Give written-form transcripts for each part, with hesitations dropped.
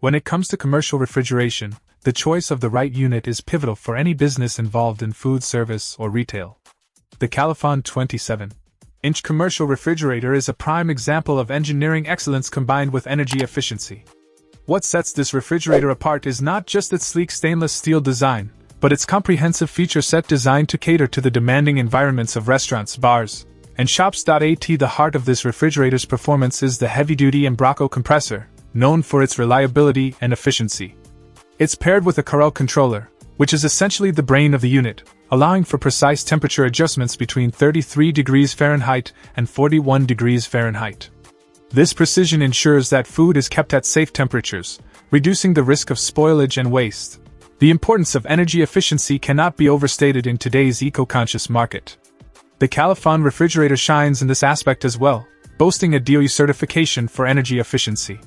When it comes to commercial refrigeration, the choice of the right unit is pivotal for any business involved in food service or retail. The KALIFON 27-inch commercial refrigerator is a prime example of engineering excellence combined with energy efficiency. What sets this refrigerator apart is not just its sleek stainless steel design, but its comprehensive feature set designed to cater to the demanding environments of restaurants, bars, and shops. At the heart of this refrigerator's performance is the heavy-duty Embraco compressor, known for its reliability and efficiency. It's paired with a Corel controller, which is essentially the brain of the unit, allowing for precise temperature adjustments between 33 degrees Fahrenheit and 41 degrees Fahrenheit. This precision ensures that food is kept at safe temperatures, reducing the risk of spoilage and waste. The importance of energy efficiency cannot be overstated in today's eco-conscious market. The KALIFON refrigerator shines in this aspect as well, boasting a DOE certification for energy efficiency.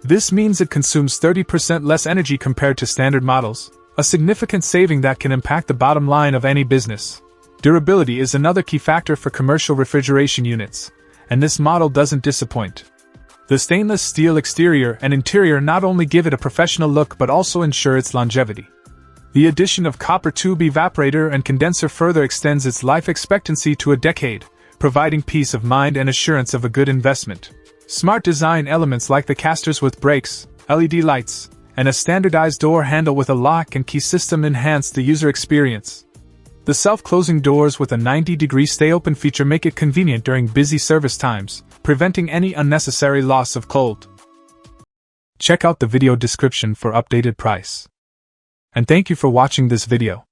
This means it consumes 30% less energy compared to standard models, a significant saving that can impact the bottom line of any business. Durability is another key factor for commercial refrigeration units, and this model doesn't disappoint. The stainless steel exterior and interior not only give it a professional look but also ensure its longevity. The addition of copper tube evaporator and condenser further extends its life expectancy to a decade, providing peace of mind and assurance of a good investment. Smart design elements like the casters with brakes, LED lights, and a standardized door handle with a lock and key system enhance the user experience. The self-closing doors with a 90-degree stay-open feature make it convenient during busy service times, preventing any unnecessary loss of cold. Check out the video description for updated price. And thank you for watching this video.